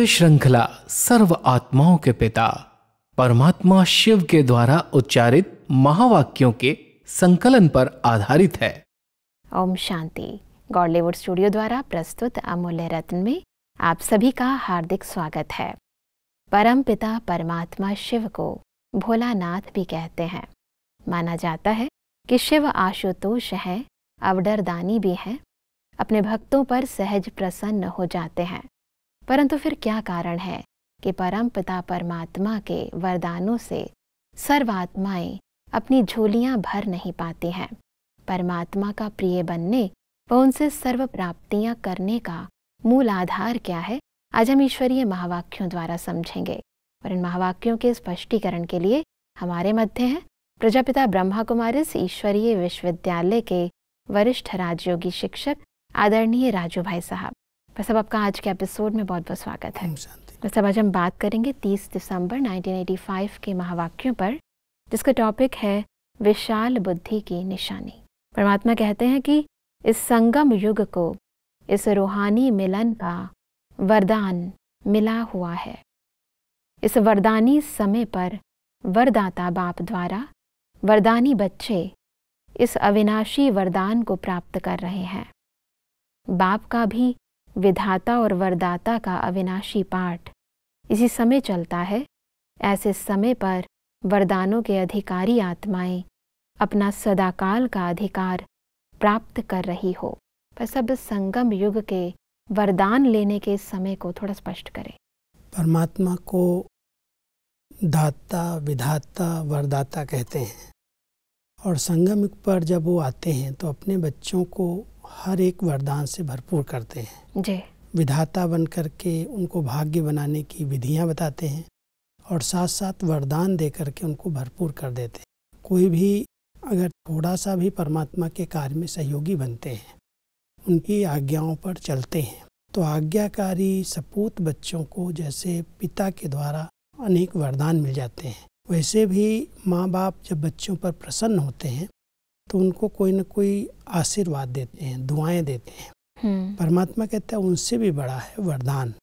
यह श्रृंखला सर्व आत्माओं के पिता परमात्मा शिव के द्वारा उच्चारित महावाक्यों के संकलन पर आधारित है। ओम शांति। गॉडलीवुड स्टूडियो द्वारा प्रस्तुत अमूल्य रत्न में आप सभी का हार्दिक स्वागत है। परम पिता परमात्मा शिव को भोलानाथ भी कहते हैं। माना जाता है कि शिव आशुतोष है, अवडरदानी भी है, अपने भक्तों पर सहज प्रसन्न हो जाते हैं। परंतु फिर क्या कारण है कि परम पिता परमात्मा के वरदानों से सर्वात्माएं अपनी झोलियां भर नहीं पाती हैं। परमात्मा का प्रिय बनने व उनसे सर्व प्राप्तियां करने का मूल आधार क्या है, आज हम ईश्वरीय महावाक्यों द्वारा समझेंगे। और इन महावाक्यों के स्पष्टीकरण के लिए हमारे मध्य हैं प्रजापिता ब्रह्मा कुमारिस ईश्वरीय विश्वविद्यालय के वरिष्ठ राजयोगी शिक्षक आदरणीय राजू भाई साहब। बस अब आपका आज के एपिसोड में बहुत बहुत स्वागत है। बस अब आज हम बात करेंगे 30 दिसंबर 1985 के महावाक्यों पर, जिसका टॉपिक है विशाल बुद्धि की निशानी। परमात्मा कहते हैं कि इस संगम युग को इस रूहानी मिलन का वरदान मिला हुआ है। इस वरदानी समय पर वरदाता बाप द्वारा वरदानी बच्चे इस अविनाशी वरदान को प्राप्त कर रहे हैं। बाप का भी विधाता और वरदाता का अविनाशी पाठ इसी समय चलता है। ऐसे समय पर वरदानों के अधिकारी आत्माएं अपना सदाकाल का अधिकार प्राप्त कर रही हो। बस अब संगम युग के वरदान लेने के समय को थोड़ा स्पष्ट करें। परमात्मा को दाता, विधाता, वरदाता कहते हैं। और संगम युग पर जब वो आते हैं तो अपने बच्चों को हर एक वरदान से भरपूर करते हैं जी। विधाता बन करके उनको भाग्य बनाने की विधियां बताते हैं और साथ साथ वरदान दे करके उनको भरपूर कर देते हैं। कोई भी अगर थोड़ा सा भी परमात्मा के कार्य में सहयोगी बनते हैं, उनकी आज्ञाओं पर चलते हैं, तो आज्ञाकारी सपूत बच्चों को जैसे पिता के द्वारा अनेक वरदान मिल जाते हैं, वैसे भी माँ बाप जब बच्चों पर प्रसन्न होते हैं तो उनको कोई न कोई आशीर्वाद देते हैं, दुआएं देते हैं। परमात्मा कहता है उनसे भी बड़ा है वरदान।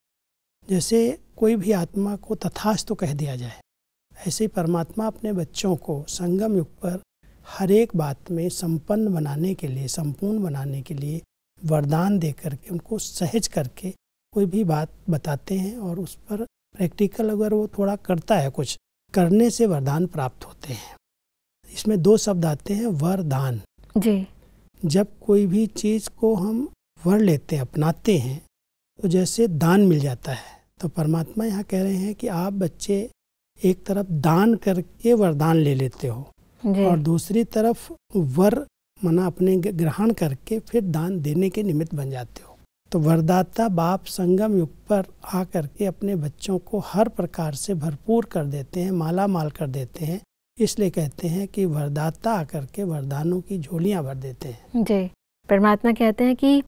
जैसे कोई भी आत्मा को तथास्तु कह दिया जाए, ऐसे ही परमात्मा अपने बच्चों को संगम युग पर हर एक बात में संपन्न बनाने के लिए, संपूर्ण बनाने के लिए वरदान दे करके उनको सहज करके कोई भी बात बताते हैं और उस पर प्रैक्टिकल अगर वो थोड़ा करता है, कुछ करने से वरदान प्राप्त होते हैं। इसमें दो शब्द आते हैं, वरदान जी। जब कोई भी चीज़ को हम वर लेते हैं, अपनाते हैं, तो जैसे दान मिल जाता है। तो परमात्मा यहाँ कह रहे हैं कि आप बच्चे एक तरफ दान करके वरदान ले लेते हो और दूसरी तरफ वर मना अपने ग्रहण करके फिर दान देने के निमित्त बन जाते हो। तो वरदाता बाप संगम युग पर आ करके अपने बच्चों को हर प्रकार से भरपूर कर देते हैं, माला माल कर देते हैं। इसलिए कहते हैं कि वरदाता आकर के वरदानों की झोलियां भर देते हैं जी। परमात्मा कहते हैं कि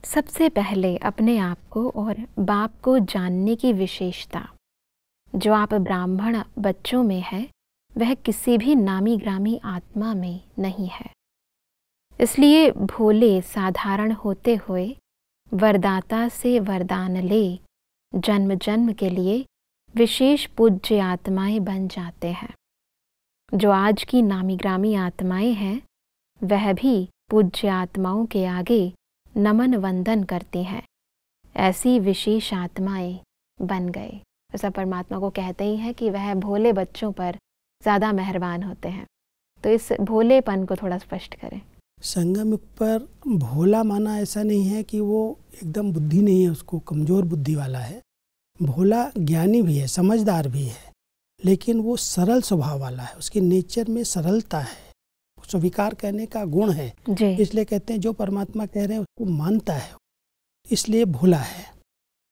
सबसे पहले अपने आप को और बाप को जानने की विशेषता जो आप ब्राह्मण बच्चों में है, वह किसी भी नामी ग्रामी आत्मा में नहीं है। इसलिए भोले साधारण होते हुए वरदाता से वरदान ले जन्म जन्म के लिए विशेष पूज्य आत्माएं बन जाते हैं। जो आज की नामी ग्रामी आत्माएं हैं, वह भी पूज्य आत्माओं के आगे नमन वंदन करती हैं। ऐसी विशेष आत्माएं बन गए। ऐसा परमात्मा को कहते ही है कि वह भोले बच्चों पर ज़्यादा मेहरबान होते हैं। तो इस भोलेपन को थोड़ा स्पष्ट करें। संगम युग पर भोला माना ऐसा नहीं है कि वो एकदम बुद्धि नहीं है, उसको कमज़ोर बुद्धि वाला है। भोला ज्ञानी भी है, समझदार भी है, लेकिन वो सरल स्वभाव वाला है। उसके नेचर में सरलता है, स्वीकार करने का गुण है। इसलिए कहते हैं जो परमात्मा कह रहे हैं उसको मानता है, इसलिए भोला है।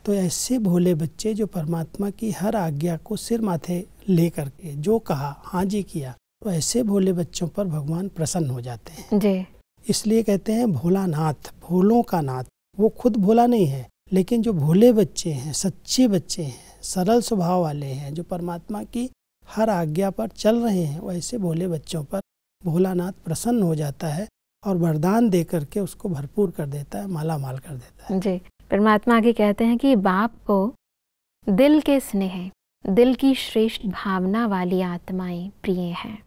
तो ऐसे भोले बच्चे जो परमात्मा की हर आज्ञा को सिर माथे ले करके जो कहा हाँ जी किया, तो ऐसे भोले बच्चों पर भगवान प्रसन्न हो जाते हैं जी। इसलिए कहते हैं भोलानाथ, भोलों का नाथ। वो खुद भोला नहीं है, लेकिन जो भोले बच्चे हैं, सच्चे बच्चे हैं, सरल स्वभाव वाले हैं, जो परमात्मा की हर आज्ञा पर चल रहे हैं, वैसे भोले बच्चों पर भोलानाथ प्रसन्न हो जाता है और वरदान दे करके उसको भरपूर कर देता है, माला माल कर देता है जी। परमात्मा आगे कहते हैं कि बाप को दिल के स्नेह, दिल की श्रेष्ठ भावना वाली आत्माएं प्रिय हैं।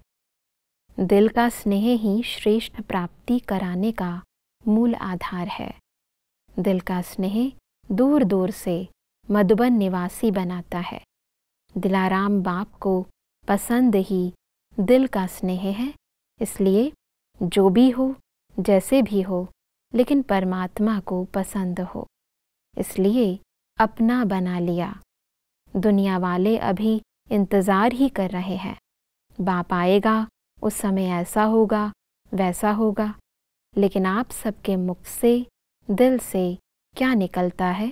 दिल का स्नेह ही श्रेष्ठ प्राप्ति कराने का मूल आधार है। दिल का स्नेह दूर दूर से मधुबन निवासी बनाता है। दिलाराम बाप को पसंद ही दिल का स्नेह है, इसलिए जो भी हो, जैसे भी हो, लेकिन परमात्मा को पसंद हो, इसलिए अपना बना लिया। दुनिया वाले अभी इंतज़ार ही कर रहे हैं, बाप आएगा, उस समय ऐसा होगा, वैसा होगा, लेकिन आप सबके मुख से, दिल से क्या निकलता है?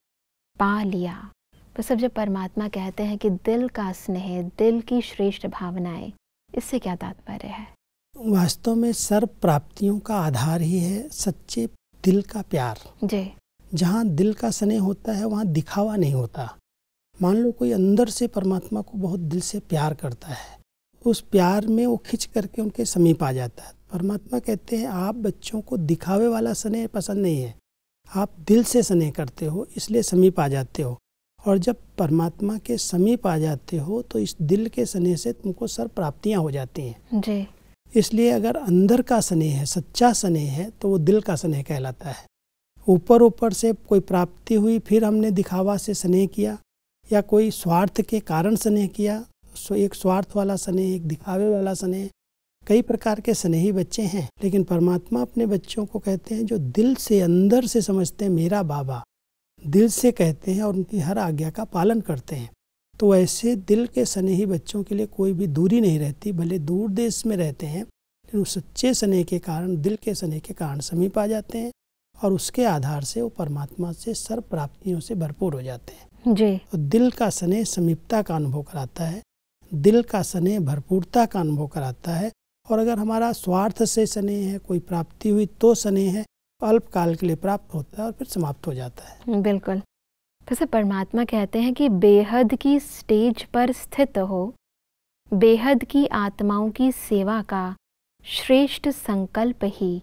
पा लिया। तो सब जब परमात्मा कहते हैं कि दिल का स्नेह, दिल की श्रेष्ठ भावनाएं, इससे क्या तात्पर्य है? वास्तव में सर्व प्राप्तियों का आधार ही है सच्चे दिल का प्यार। जी। जहाँ दिल का स्नेह होता है वहाँ दिखावा नहीं होता। मान लो कोई अंदर से परमात्मा को बहुत दिल से प्यार करता है, उस प्यार में वो खिंच करके उनके समीप आ जाता है। परमात्मा कहते हैं आप बच्चों को दिखावे वाला स्नेह पसंद नहीं है, आप दिल से स्नेह करते हो, इसलिए समीप आ जाते हो। और जब परमात्मा के समीप आ जाते हो तो इस दिल के स्नेह से तुमको सर्व प्राप्तियाँ हो जाती हैं। जी। इसलिए अगर अंदर का स्नेह है, सच्चा स्नेह है, तो वो दिल का स्नेह कहलाता है। ऊपर ऊपर से कोई प्राप्ति हुई, फिर हमने दिखावा से स्नेह किया, या कोई स्वार्थ के कारण स्नेह किया, एक स्वार्थ वाला स्नेह, एक दिखावे वाला स्नेह, कई प्रकार के स्नेही बच्चे हैं। लेकिन परमात्मा अपने बच्चों को कहते हैं जो दिल से, अंदर से समझते हैं मेरा बाबा, दिल से कहते हैं और उनकी हर आज्ञा का पालन करते हैं। तो ऐसे दिल के स्नेही बच्चों के लिए कोई भी दूरी नहीं रहती, भले दूर देश में रहते हैं, लेकिन उस सच्चे स्नेह के कारण, दिल के स्नेह के कारण समीप आ जाते हैं और उसके आधार से वो परमात्मा से सर्व प्राप्तियों से भरपूर हो जाते हैं। जी। तो दिल का स्नेह समीपता का अनुभव कराता है, दिल का स्नेह भरपूरता का अनुभव कराता है। और अगर हमारा स्वार्थ से स्नेह है, कोई प्राप्ति हुई तो स्नेह है, अल्पकाल के लिए प्राप्त होता है और फिर समाप्त हो जाता है। बिल्कुल। वैसे परमात्मा कहते हैं कि बेहद की स्टेज पर स्थित हो, बेहद की आत्माओं की सेवा का श्रेष्ठ संकल्प ही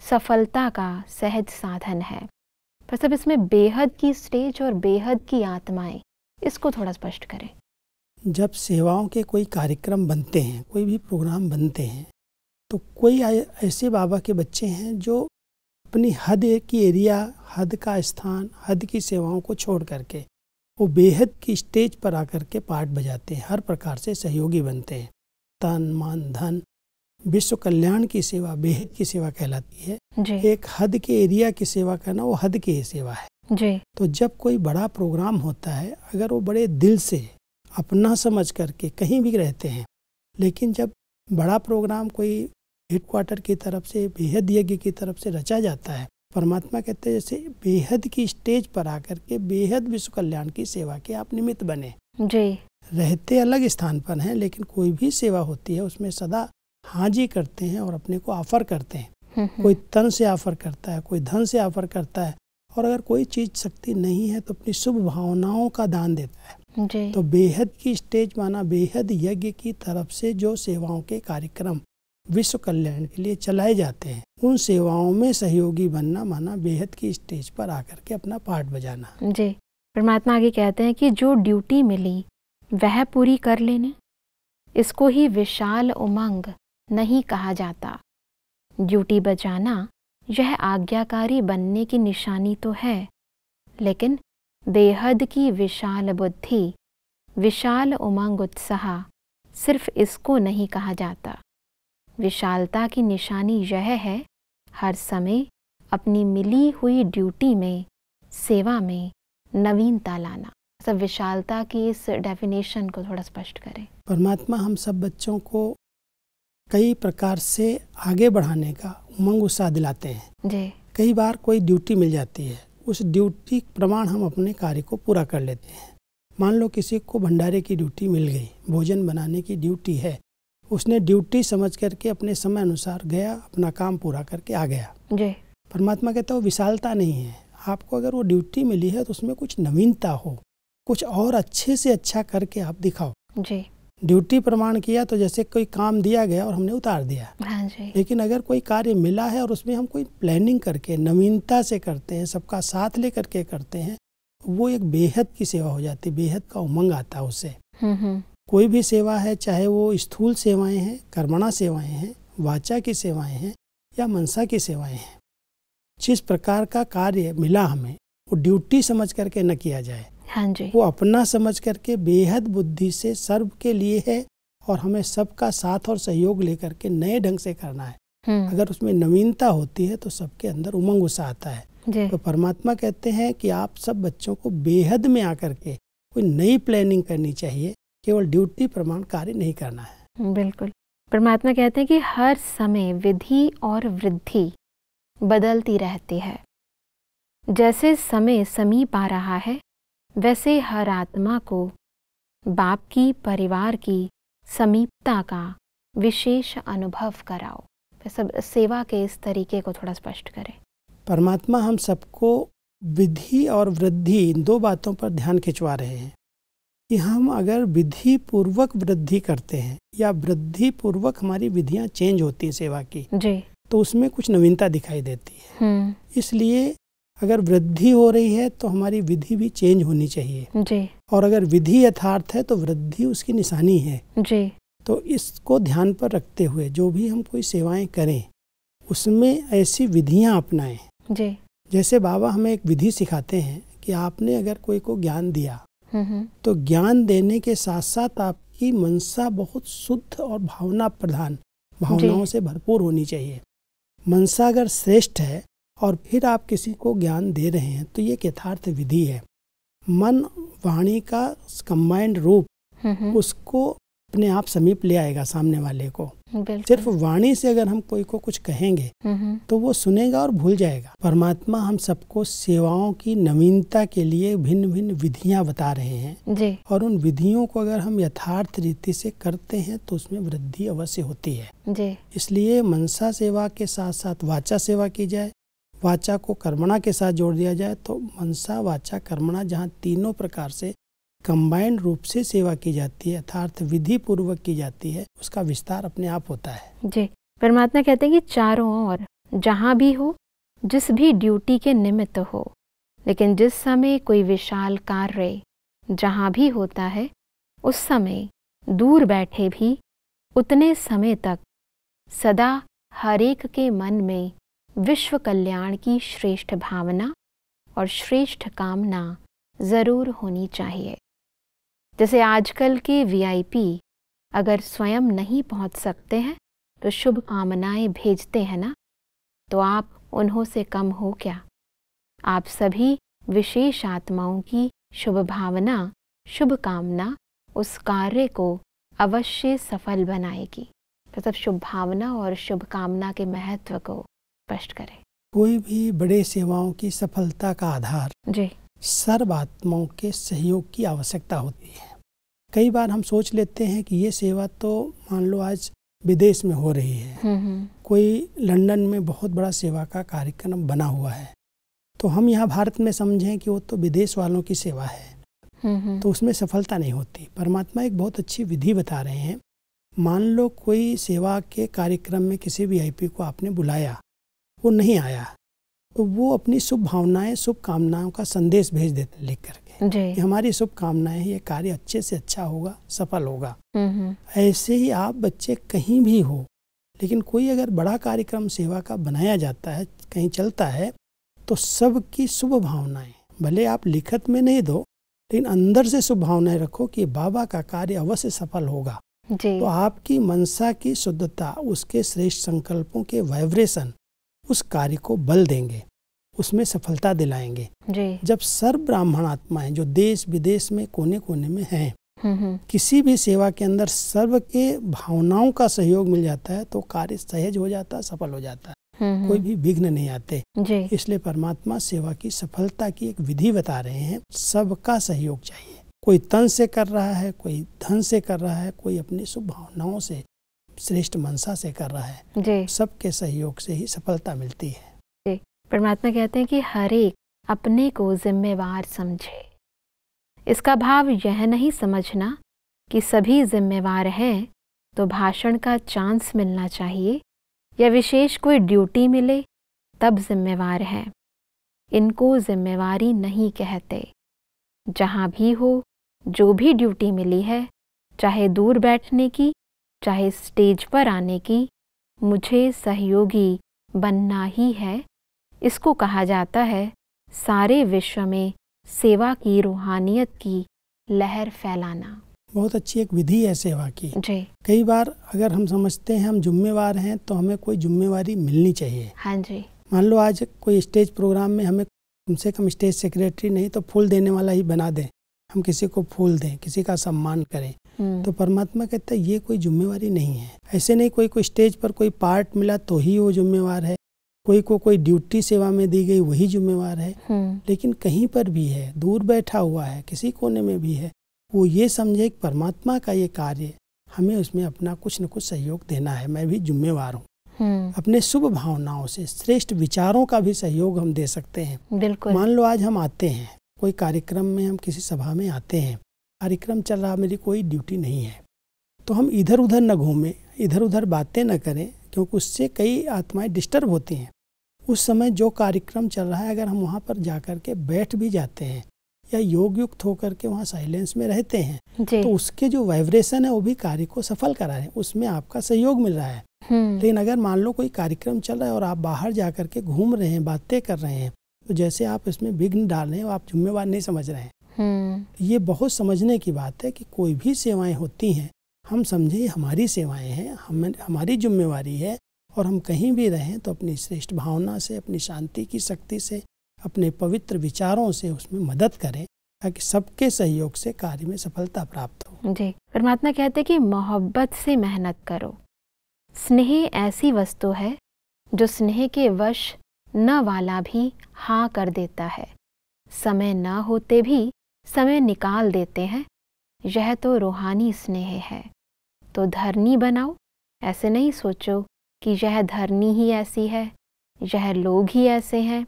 सफलता का सहज साधन है। पर सब इसमें बेहद की स्टेज और बेहद की आत्माएं, इसको थोड़ा स्पष्ट करें। जब सेवाओं के कोई कार्यक्रम बनते हैं, कोई भी प्रोग्राम बनते हैं, तो कोई ऐसे बाबा के बच्चे हैं जो अपनी हद की एरिया, हद का स्थान, हद की सेवाओं को छोड़ करके वो बेहद की स्टेज पर आकर के पार्ट बजाते हैं, हर प्रकार से सहयोगी बनते हैं। तन मन धन, विश्व कल्याण की सेवा बेहद की सेवा कहलाती है। जी। एक हद के एरिया की सेवा करना वो हद की सेवा है। जी। तो जब कोई बड़ा प्रोग्राम होता है, अगर वो बड़े दिल से अपना समझ करके कहीं भी रहते हैं, लेकिन जब बड़ा प्रोग्राम कोई हेडक्वार्टर की तरफ से, बेहद यज्ञ की तरफ से रचा जाता है, परमात्मा कहते हैं जैसे बेहद की स्टेज पर आकर के बेहद विश्व कल्याण की सेवा के आप निमित्त बने। जी। रहते अलग स्थान पर हैं, लेकिन कोई भी सेवा होती है उसमें सदा हाजी करते हैं और अपने को ऑफर करते हैं। कोई तन से ऑफर करता है, कोई धन से ऑफर करता है, और अगर कोई चीज शक्ति नहीं है तो अपनी शुभ भावनाओं का दान देता है। जी। तो बेहद की स्टेज माना बेहद यज्ञ की तरफ से जो सेवाओं के कार्यक्रम विश्व कल्याण के लिए चलाए जाते हैं, उन सेवाओं में सहयोगी बनना माना बेहद की स्टेज पर आकर के अपना पार्ट बजाना। जी। परमात्मा आगे कहते हैं कि जो ड्यूटी मिली वह पूरी कर लेने, इसको ही विशाल उमंग नहीं कहा जाता। ड्यूटी बजाना यह आज्ञाकारी बनने की निशानी तो है, लेकिन बेहद की विशाल बुद्धि, विशाल उमंग, उत्साह, सिर्फ इसको नहीं कहा जाता। विशालता की निशानी यह है हर समय अपनी मिली हुई ड्यूटी में, सेवा में नवीनता लाना। सब विशालता की इस डेफिनेशन को थोड़ा स्पष्ट करें। परमात्मा हम सब बच्चों को कई प्रकार से आगे बढ़ाने का उमंग उत्साह दिलाते हैं। जी। कई बार कोई ड्यूटी मिल जाती है, उस ड्यूटी प्रमाण हम अपने कार्य को पूरा कर लेते हैं। मान लो किसी को भंडारे की ड्यूटी मिल गई, भोजन बनाने की ड्यूटी है, उसने ड्यूटी समझ करके अपने समय अनुसार गया, अपना काम पूरा करके आ गया। जी। परमात्मा कहता है वो विशालता नहीं है। आपको अगर वो ड्यूटी मिली है तो उसमें कुछ नवीनता हो, कुछ और अच्छे से अच्छा करके आप दिखाओ। जी। ड्यूटी प्रमाण किया तो जैसे कोई काम दिया गया और हमने उतार दिया। हाँ जी। लेकिन अगर कोई कार्य मिला है और उसमें हम कोई प्लानिंग करके नवीनता से करते हैं, सबका साथ लेकर के करते हैं, वो एक बेहद की सेवा हो जाती है, बेहद का उमंग आता है उससे। हम्म। कोई भी सेवा है, चाहे वो स्थूल सेवाएं हैं, कर्मणा सेवाएं हैं, वाचा की सेवाएं हैं या मनसा की सेवाएं हैं, जिस प्रकार का कार्य मिला हमें वो ड्यूटी समझ करके न किया जाए। हाँ जी। वो अपना समझ करके बेहद बुद्धि से सर्व के लिए है और हमें सबका साथ और सहयोग लेकर के नए ढंग से करना है। अगर उसमें नवीनता होती है तो सबके अंदर उमंग उत्साह आता है। तो परमात्मा कहते हैं कि आप सब बच्चों को बेहद में आकर के कोई नई प्लानिंग करनी चाहिए, केवल ड्यूटी प्रमाण कार्य नहीं करना है। बिल्कुल। परमात्मा कहते हैं कि हर समय विधि और वृद्धि बदलती रहती है। जैसे समय समीप आ रहा है वैसे हर आत्मा को बाप की, परिवार की समीपता का विशेष अनुभव कराओ। सब सेवा के इस तरीके को थोड़ा स्पष्ट करें। परमात्मा हम सबको विधि और वृद्धि इन दो बातों पर ध्यान खिंचवा रहे हैं कि हम अगर विधि पूर्वक वृद्धि करते हैं या वृद्धि पूर्वक हमारी विधियां चेंज होती है सेवा की जी, तो उसमें कुछ नवीनता दिखाई देती है। इसलिए अगर वृद्धि हो रही है तो हमारी विधि भी चेंज होनी चाहिए जी। और अगर विधि यथार्थ है तो वृद्धि उसकी निशानी है जी। तो इसको ध्यान पर रखते हुए जो भी हम कोई सेवाएं करें उसमें ऐसी विधियां अपनाएं। जी। जैसे बाबा हमें एक विधि सिखाते हैं कि आपने अगर कोई को ज्ञान दिया तो ज्ञान देने के साथ साथ आपकी मनसा बहुत शुद्ध और भावना प्रधान, भावनाओं से भरपूर होनी चाहिए। मनसा अगर श्रेष्ठ है और फिर आप किसी को ज्ञान दे रहे हैं तो ये एक यथार्थ विधि है। मन वाणी का कंबाइंड रूप उसको अपने आप समीप ले आएगा सामने वाले को। सिर्फ वाणी से अगर हम कोई को कुछ कहेंगे तो वो सुनेगा और भूल जाएगा। परमात्मा हम सबको सेवाओं की नवीनता के लिए भिन्न भिन्न विधियां बता रहे हैं जी। और उन विधियों को अगर हम यथार्थ रीति से करते हैं तो उसमें वृद्धि अवश्य होती है जी। इसलिए मनसा सेवा के साथ साथ वाचा सेवा की जाए, वाचा को कर्मणा के साथ जोड़ दिया जाए तो मनसा वाचा कर्मणा जहाँ तीनों प्रकार से कंबाइंड रूप से सेवा की जाती है, अर्थात विधि पूर्वक की जाती है, उसका विस्तार अपने आप होता है। जी। परमात्मा कहते हैं कि चारों ओर जहाँ भी हो, जिस भी ड्यूटी के निमित्त हो, लेकिन जिस समय कोई विशाल कार्य जहाँ भी होता है उस समय दूर बैठे भी उतने समय तक सदा हरेक के मन में विश्व कल्याण की श्रेष्ठ भावना और श्रेष्ठ कामना जरूर होनी चाहिए। जैसे आजकल के वीआईपी अगर स्वयं नहीं पहुंच सकते हैं तो शुभ कामनाएं भेजते हैं ना, तो आप उन्हों से कम हो क्या? आप सभी विशेष आत्माओं की शुभ भावना, शुभ कामना उस कार्य को अवश्य सफल बनाएगी। तो सब शुभ भावना और शुभ कामना के महत्व को स्पष्ट करें। कोई भी बड़े सेवाओं की सफलता का आधार जी सर्व आत्माओं के सहयोग की आवश्यकता होती है। कई बार हम सोच लेते हैं कि ये सेवा तो मान लो आज विदेश में हो रही है, कोई लंदन में बहुत बड़ा सेवा का कार्यक्रम बना हुआ है, तो हम यहाँ भारत में समझें कि वो तो विदेश वालों की सेवा है, तो उसमें सफलता नहीं होती। परमात्मा एक बहुत अच्छी विधि बता रहे हैं। मान लो कोई सेवा के कार्यक्रम में किसी वीआईपी को आपने बुलाया, वो नहीं आया, तो वो अपनी शुभ भावनाएं, शुभ कामनाओं का संदेश भेज देते लिख करके कि हमारी शुभ कामनाएं, ये कार्य अच्छे से अच्छा होगा, सफल होगा। ऐसे ही आप बच्चे कहीं भी हो, लेकिन कोई अगर बड़ा कार्यक्रम सेवा का बनाया जाता है, कहीं चलता है, तो सबकी शुभ भावनाएं भले आप लिखत में नहीं दो, लेकिन अंदर से शुभ भावनाएं रखो कि बाबा का कार्य अवश्य सफल होगा। तो आपकी मनसा की शुद्धता, उसके श्रेष्ठ संकल्पों के वाइब्रेशन उस कार्य को बल देंगे, उसमें सफलता दिलाएंगे। जब सर्व ब्राह्मण आत्माएं जो देश विदेश में कोने कोने में हैं, किसी भी सेवा के अंदर सर्व के भावनाओं का सहयोग मिल जाता है तो कार्य सहज हो जाता है, सफल हो जाता है, कोई भी विघ्न नहीं आते। इसलिए परमात्मा सेवा की सफलता की एक विधि बता रहे हैं। सबका सहयोग चाहिए, कोई तन से कर रहा है, कोई धन से कर रहा है, कोई अपनी शुभ भावनाओं से, श्रेष्ठ मनसा से कर रहा है। सबके सहयोग से ही सफलता मिलती है। परमात्मा कहते हैं कि हर एक अपने को जिम्मेवार समझे। इसका भाव यह नहीं समझना कि सभी जिम्मेवार हैं तो भाषण का चांस मिलना चाहिए या विशेष कोई ड्यूटी मिले तब जिम्मेवार है। इनको जिम्मेवारी नहीं कहते, जहाँ भी हो, जो भी ड्यूटी मिली है, चाहे दूर बैठने की, चाहे स्टेज पर आने की, मुझे सहयोगी बनना ही है। इसको कहा जाता है सारे विश्व में सेवा की, रूहानियत की लहर फैलाना। बहुत अच्छी एक विधि है सेवा की। जी। कई बार अगर हम समझते हैं हम जिम्मेवार हैं तो हमें कोई जिम्मेवारी मिलनी चाहिए। हाँ जी। मान लो आज कोई स्टेज प्रोग्राम में हमें कम से कम स्टेज सेक्रेटरी नहीं तो फूल देने वाला ही बना दें, हम किसी को फूल दें, किसी का सम्मान करें, तो परमात्मा कहता है ये कोई जिम्मेवारी नहीं है। ऐसे नहीं कोई स्टेज पर कोई पार्ट मिला तो ही वो जिम्मेवार है, कोई को कोई ड्यूटी सेवा में दी गई वही जिम्मेवार है। लेकिन कहीं पर भी है, दूर बैठा हुआ है, किसी कोने में भी है, वो ये समझे कि परमात्मा का ये कार्य, हमें उसमें अपना कुछ न कुछ सहयोग देना है, मैं भी जिम्मेवार हूँ। अपने शुभ भावनाओं से, श्रेष्ठ विचारों का भी सहयोग हम दे सकते हैं। बिल्कुल। मान लो आज हम आते हैं कोई कार्यक्रम में, हम किसी सभा में आते हैं, कार्यक्रम चल रहा, मेरी कोई ड्यूटी नहीं है, तो हम इधर उधर न घूमें, इधर उधर बातें न करें, क्योंकि उससे कई आत्माएं डिस्टर्ब होती हैं। उस समय जो कार्यक्रम चल रहा है, अगर हम वहाँ पर जा कर के बैठ भी जाते हैं या योग युक्त होकर के वहाँ साइलेंस में रहते हैं, तो उसके जो वाइब्रेशन है वो भी कार्य को सफल करा रहे हैं, उसमें आपका सहयोग मिल रहा है। लेकिन अगर मान लो कोई कार्यक्रम चल रहा है और आप बाहर जा कर के घूम रहे हैं, बातें कर रहे हैं, तो जैसे आप इसमें विघ्न डाल रहे हैं, आप जिम्मेवार नहीं समझ रहे हैं। ये बहुत समझने की बात है कि कोई भी सेवाएं होती हैं, हम समझे हमारी सेवाएं हैं, हमारी जिम्मेवारी है, और हम कहीं भी रहें तो अपनी श्रेष्ठ भावना से, अपनी शांति की शक्ति से, अपने पवित्र विचारों से उसमें मदद करें, ताकि सबके सहयोग से कार्य में सफलता प्राप्त हो। जी। परमात्मा कहते हैं कि मोहब्बत से मेहनत करो। स्नेह ऐसी वस्तु है जो स्नेह के वश न वाला भी हाँ कर देता है। समय न होते भी समय निकाल देते हैं, यह तो रूहानी स्नेह है। तो धरनी बनाओ, ऐसे नहीं सोचो कि यह धरनी ही ऐसी है, यह लोग ही ऐसे हैं।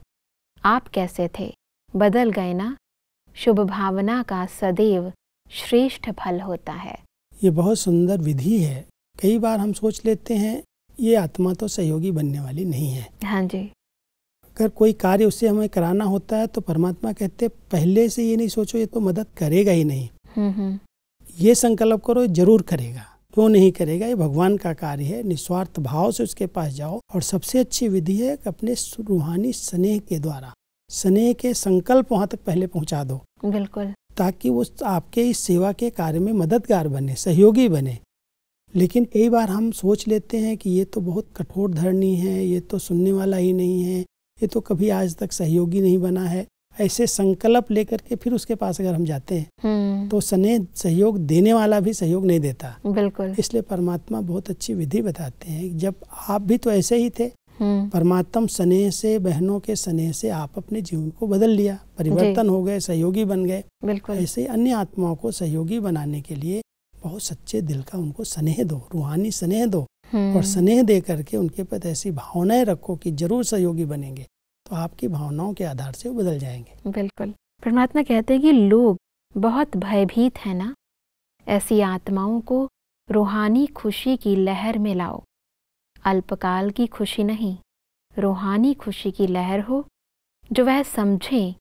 आप कैसे थे, बदल गए ना। शुभ भावना का सदैव श्रेष्ठ फल होता है। ये बहुत सुंदर विधि है। कई बार हम सोच लेते हैं ये आत्मा तो सहयोगी बनने वाली नहीं है। हाँ जी। अगर कोई कार्य उससे हमें कराना होता है तो परमात्मा कहते पहले से ये नहीं सोचो ये तो मदद करेगा ही नहीं, ये संकल्प करो जरूर करेगा। क्यों नहीं करेगा, ये भगवान का कार्य है। निस्वार्थ भाव से उसके पास जाओ, और सबसे अच्छी विधि है कि अपने रूहानी स्नेह के द्वारा, स्नेह के संकल्प वहां तक पहले पहुंचा दो। बिल्कुल। ताकि वो आपके इस सेवा के कार्य में मददगार बने, सहयोगी बने। लेकिन कई बार हम सोच लेते हैं कि ये तो बहुत कठोर धरनी है, ये तो सुनने वाला ही नहीं है, ये तो कभी आज तक सहयोगी नहीं बना है। ऐसे संकल्प लेकर के फिर उसके पास अगर हम जाते हैं तो स्नेह सहयोग देने वाला भी सहयोग नहीं देता। बिल्कुल। इसलिए परमात्मा बहुत अच्छी विधि बताते हैं। जब आप भी तो ऐसे ही थे, परमात्मा स्नेह से, बहनों के स्नेह से आप अपने जीवन को बदल लिया, परिवर्तन हो गए, सहयोगी बन गए। बिल्कुल। ऐसे अन्य आत्माओं को सहयोगी बनाने के लिए बहुत सच्चे दिल का उनको स्नेह दो, रूहानी स्नेह दो, और स्नेह दे करके उनके प्रति ऐसी भावनाएं रखो कि जरूर सहयोगी बनेंगे, तो आपकी भावनाओं के आधार से वो बदल जाएंगे। बिल्कुल। परमात्मा कहते हैं कि लोग बहुत भयभीत है ना, ऐसी आत्माओं को रूहानी खुशी की लहर में लाओ। अल्पकाल की खुशी नहीं, रूहानी खुशी की लहर हो, जो वह समझें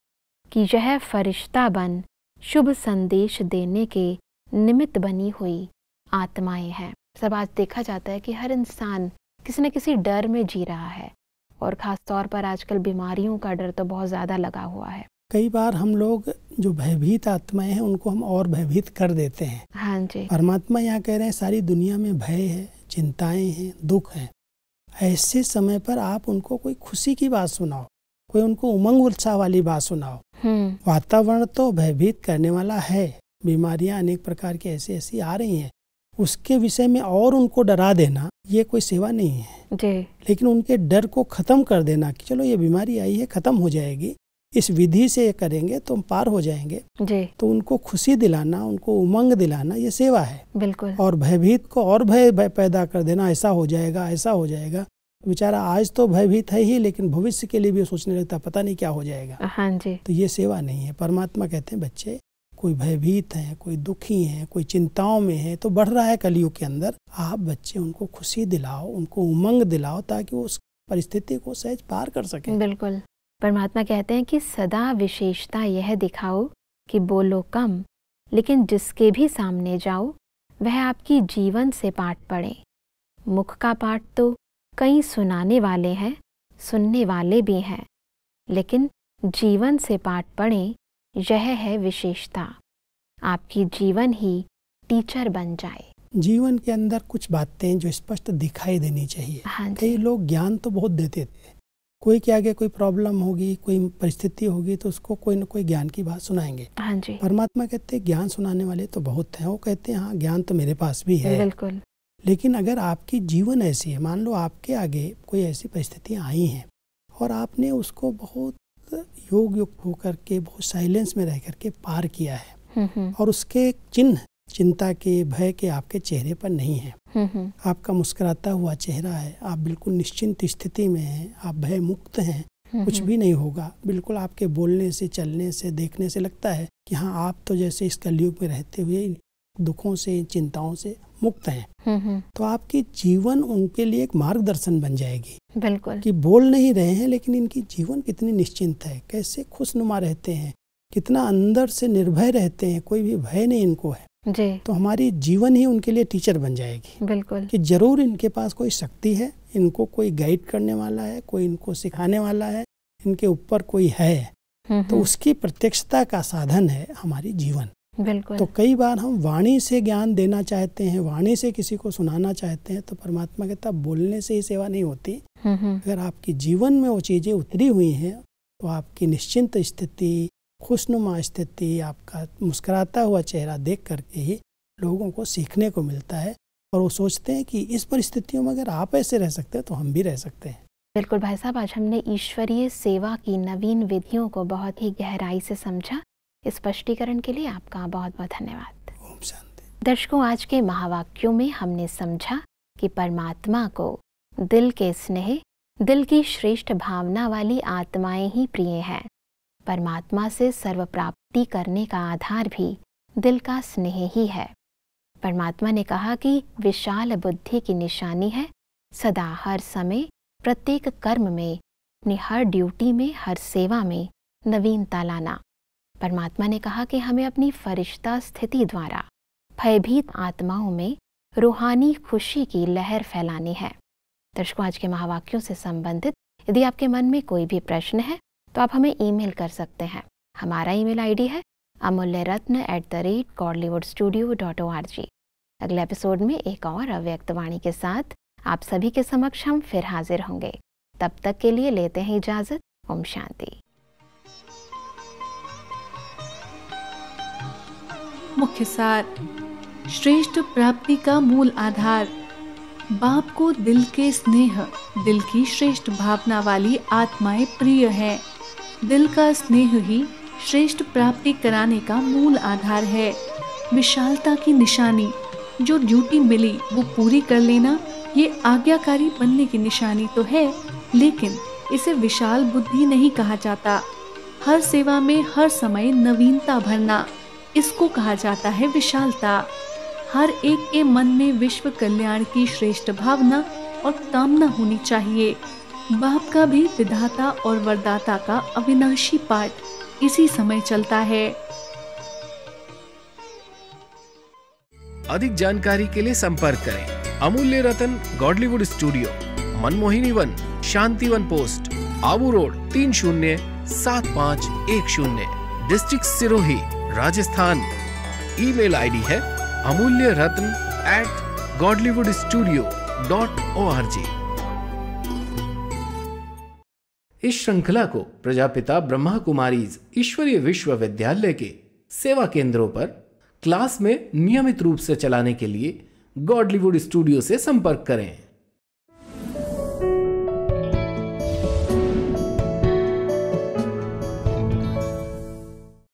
कि यह फरिश्ता बन शुभ संदेश देने के निमित्त बनी हुई आत्माएं हैं। सब आज देखा जाता है कि हर इंसान किसी न किसी डर में जी रहा है, और ख़ास तौर पर आजकल बीमारियों का डर तो बहुत ज़्यादा लगा हुआ है। कई बार हम लोग जो भयभीत आत्माएं हैं उनको हम और भयभीत कर देते हैं। हाँ जी। परमात्मा यहाँ कह रहे हैं सारी दुनिया में भय है, चिंताएं हैं, दुख है। ऐसे समय पर आप उनको कोई खुशी की बात सुनाओ, कोई उनको उमंग उत्साह वाली बात सुनाओ। वातावरण तो भयभीत करने वाला है, बीमारियां अनेक प्रकार की ऐसी ऐसी आ रही हैं, उसके विषय में और उनको डरा देना ये कोई सेवा नहीं है जी। लेकिन उनके डर को खत्म कर देना कि चलो ये बीमारी आई है, खत्म हो जाएगी, इस विधि से करेंगे तो हम पार हो जाएंगे जी। तो उनको खुशी दिलाना, उनको उमंग दिलाना ये सेवा है। बिल्कुल। और भयभीत को और भय पैदा कर देना, ऐसा हो जाएगा, ऐसा हो जाएगा। बेचारा आज तो भयभीत है ही, लेकिन भविष्य के लिए भी सोचने लगता पता नहीं क्या हो जाएगा। हाँ जी। तो ये सेवा नहीं है। परमात्मा कहते हैं बच्चे कोई भयभीत हैं, कोई दुखी हैं, कोई चिंताओं में है, तो बढ़ रहा है कलयुग के अंदर, आप बच्चे उनको खुशी दिलाओ, उनको उमंग दिलाओ, ताकि वो उस परिस्थिति को सहज पार कर सकें। बिल्कुल। परमात्मा कहते हैं कि सदा विशेषता यह दिखाओ कि बोलो कम, लेकिन जिसके भी सामने जाओ वह आपकी जीवन से पाठ पढ़े। मुख का पाठ तो कई सुनाने वाले हैं, सुनने वाले भी हैं, लेकिन जीवन से पाठ पढ़ें, यह है विशेषता। आपकी जीवन ही टीचर बन जाए। जीवन के अंदर कुछ बातें जो स्पष्ट दिखाई देनी चाहिए। हाँ जी। कई लोग ज्ञान तो बहुत देते थे, कोई के आगे कोई प्रॉब्लम होगी, कोई परिस्थिति होगी तो उसको कोई न कोई ज्ञान की बात सुनाएंगे। हाँ जी। परमात्मा कहते हैं ज्ञान सुनाने वाले तो बहुत हैं। वो कहते हैं हाँ ज्ञान तो मेरे पास भी है, बिल्कुल। लेकिन अगर आपकी जीवन ऐसी है, मान लो आपके आगे कोई ऐसी परिस्थितियाँ आई हैं और आपने उसको बहुत योग युक्त होकर के, बहुत साइलेंस में रह करके पार किया है और उसके चिन्ह चिंता के, भय के आपके चेहरे पर नहीं है, आपका मुस्कुराता हुआ चेहरा है, आप बिल्कुल निश्चिंत स्थिति में हैं, आप भय मुक्त हैं, कुछ भी नहीं होगा, बिल्कुल आपके बोलने से, चलने से, देखने से लगता है कि हाँ आप तो जैसे इस कलयुग में रहते हुए दुखों से, चिंताओं से मुक्त हैं। तो आपकी जीवन उनके लिए एक मार्गदर्शन बन जाएगी। बिल्कुल। कि बोल नहीं रहे हैं लेकिन इनकी जीवन कितनी निश्चिंत है, कैसे खुशनुमा रहते हैं, कितना अंदर से निर्भय रहते हैं, कोई भी भय नहीं इनको है जी। तो हमारी जीवन ही उनके लिए टीचर बन जाएगी। बिल्कुल। कि जरूर इनके पास कोई शक्ति है, इनको कोई गाइड करने वाला है, कोई इनको सिखाने वाला है, इनके ऊपर कोई है, तो उसकी प्रत्यक्षता का साधन है हमारी जीवन। बिल्कुल। तो कई बार हम वाणी से ज्ञान देना चाहते हैं, वाणी से किसी को सुनाना चाहते हैं, तो परमात्मा कहता बोलने से ही सेवा नहीं होती। अगर आपकी जीवन में वो चीजें उतरी हुई हैं तो आपकी निश्चिंत स्थिति, खुशनुमा स्थिति, आपका मुस्कुराता हुआ चेहरा देख करके ही लोगों को सीखने को मिलता है और वो सोचते हैं कि इस परिस्थितियों में अगर आप ऐसे रह सकते हैं तो हम भी रह सकते हैं। बिल्कुल भाई साहब, आज हमने ईश्वरीय सेवा की नवीन विधियों को बहुत ही गहराई से समझा। इस स्पष्टीकरण के लिए आपका बहुत बहुत धन्यवाद। ओम शांति। दर्शकों, आज के महावाक्यों में हमने समझा कि परमात्मा को दिल के स्नेह, दिल की श्रेष्ठ भावना वाली आत्माएं ही प्रिय हैं। परमात्मा से सर्व प्राप्ति करने का आधार भी दिल का स्नेह ही है। परमात्मा ने कहा कि विशाल बुद्धि की निशानी है सदा, हर समय, प्रत्येक कर्म में, अपनी हर ड्यूटी में, हर सेवा में नवीनता लाना। परमात्मा ने कहा कि हमें अपनी फरिश्ता स्थिति द्वारा भयभीत आत्माओं में रूहानी खुशी की लहर फैलानी है। दर्शकों, आज के महावाक्यों से संबंधित यदि आपके मन में कोई भी प्रश्न है तो आप हमें ईमेल कर सकते हैं। हमारा ईमेल आईडी है amulyaratna@godlywoodstudio.org। अगले एपिसोड में एक और अव्यक्त वाणी के साथ आप सभी के समक्ष हम फिर हाजिर होंगे। तब तक के लिए लेते हैं इजाजत। ओम शांति। मुख्य सार। श्रेष्ठ प्राप्ति का मूल आधार। बाप को दिल के स्नेह, दिल की श्रेष्ठ भावना वाली आत्माएं प्रिय है। दिल का स्नेह ही श्रेष्ठ प्राप्ति कराने का मूल आधार है। विशालता की निशानी, जो ड्यूटी मिली वो पूरी कर लेना, ये आज्ञाकारी बनने की निशानी तो है, लेकिन इसे विशाल बुद्धि नहीं कहा जाता। हर सेवा में हर समय नवीनता भरना, इसको कहा जाता है विशालता। हर एक के मन में विश्व कल्याण की श्रेष्ठ भावना और कामना होनी चाहिए। बाप का भी विधाता और वरदाता का अविनाशी पाठ इसी समय चलता है। अधिक जानकारी के लिए संपर्क करें Amulya Ratan, Godlywood studio, Manmohini Van, Shantivan post, Abu road, 307510, district Sirohi, Rajasthan. Email ID है amulyaratn@godlywoodstudio.org। इस श्रृंखला को प्रजापिता ब्रह्मा कुमारीज ईश्वरीय विश्वविद्यालय के सेवा केंद्रों पर क्लास में नियमित रूप से चलाने के लिए गॉडलीवुड स्टूडियो से संपर्क करें।